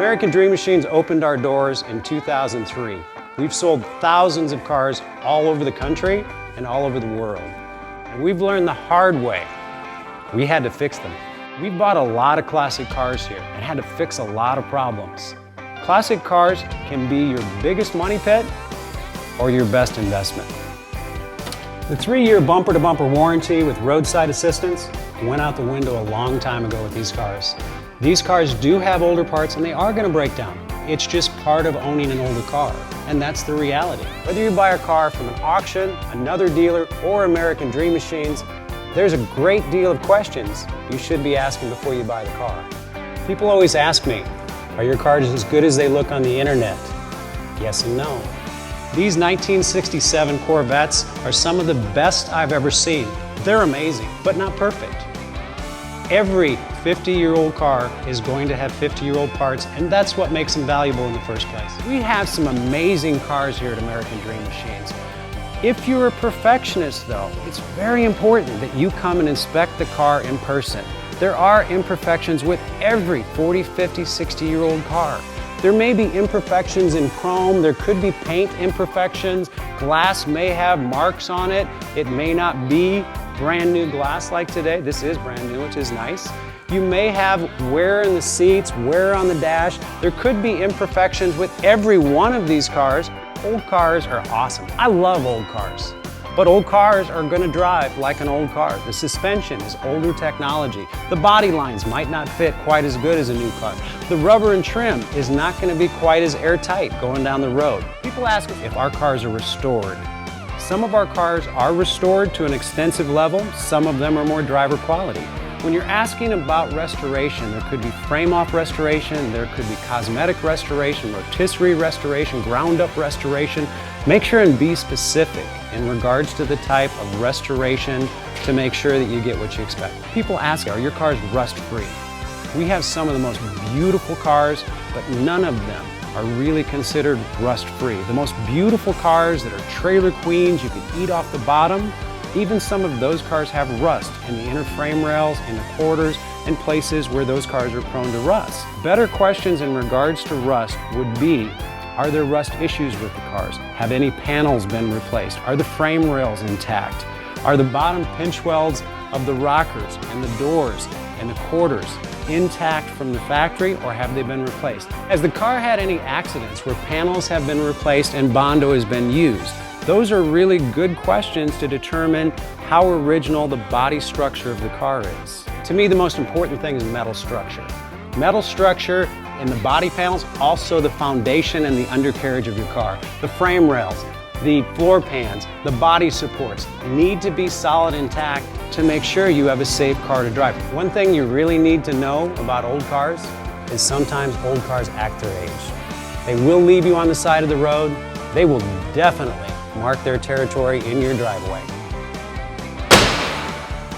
American Dream Machines opened our doors in 2003. We've sold thousands of cars all over the country and all over the world. And we've learned the hard way. We had to fix them. We've bought a lot of classic cars here and had to fix a lot of problems. Classic cars can be your biggest money pit or your best investment. The 3-year bumper-to-bumper warranty with roadside assistance went out the window a long time ago with these cars. These cars do have older parts and they are going to break down. It's just part of owning an older car, and that's the reality. Whether you buy a car from an auction, another dealer, or American Dream Machines, there's a great deal of questions you should be asking before you buy the car. People always ask me, are your cars as good as they look on the internet? Yes and no. These 1967 Corvettes are some of the best I've ever seen. They're amazing, but not perfect. Every 50-year-old car is going to have 50-year-old parts, and that's what makes them valuable in the first place. We have some amazing cars here at American Dream Machines. If you're a perfectionist, though, it's very important that you come and inspect the car in person. There are imperfections with every 40, 50, 60-year-old car. There may be imperfections in chrome, there could be paint imperfections, glass may have marks on it, it may not be brand new glass like today. This is brand new, which is nice. You may have wear in the seats, wear on the dash. There could be imperfections with every one of these cars. Old cars are awesome. I love old cars. But old cars are going to drive like an old car. The suspension is older technology. The body lines might not fit quite as good as a new car. The rubber and trim is not going to be quite as airtight going down the road. People ask if our cars are restored. Some of our cars are restored to an extensive level. Some of them are more driver quality. When you're asking about restoration, there could be frame-off restoration, there could be cosmetic restoration, rotisserie restoration, ground-up restoration. Make sure and be specific in regards to the type of restoration to make sure that you get what you expect. People ask, are your cars rust-free? We have some of the most beautiful cars, but none of them are really considered rust-free. The most beautiful cars that are trailer queens, you can eat off the bottom, even some of those cars have rust in the inner frame rails, in the quarters, and places where those cars are prone to rust. Better questions in regards to rust would be, are there rust issues with the cars? Have any panels been replaced? Are the frame rails intact? Are the bottom pinch welds of the rockers and the doors and the quarters intact from the factory, or have they been replaced? Has the car had any accidents where panels have been replaced and Bondo has been used? Those are really good questions to determine how original the body structure of the car is. To me, the most important thing is metal structure. Metal structure in the body panels, also the foundation and the undercarriage of your car. The frame rails, the floor pans, the body supports need to be solid intact to make sure you have a safe car to drive. One thing you really need to know about old cars is sometimes old cars act their age. They will leave you on the side of the road. They will definitely mark their territory in your driveway.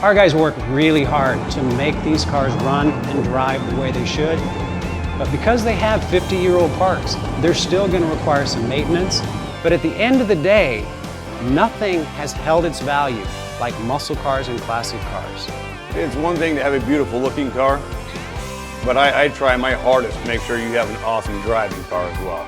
Our guys work really hard to make these cars run and drive the way they should. But because they have 50-year-old parts, they're still going to require some maintenance. But at the end of the day, nothing has held its value like muscle cars and classic cars. It's one thing to have a beautiful looking car, but I try my hardest to make sure you have an awesome driving car as well.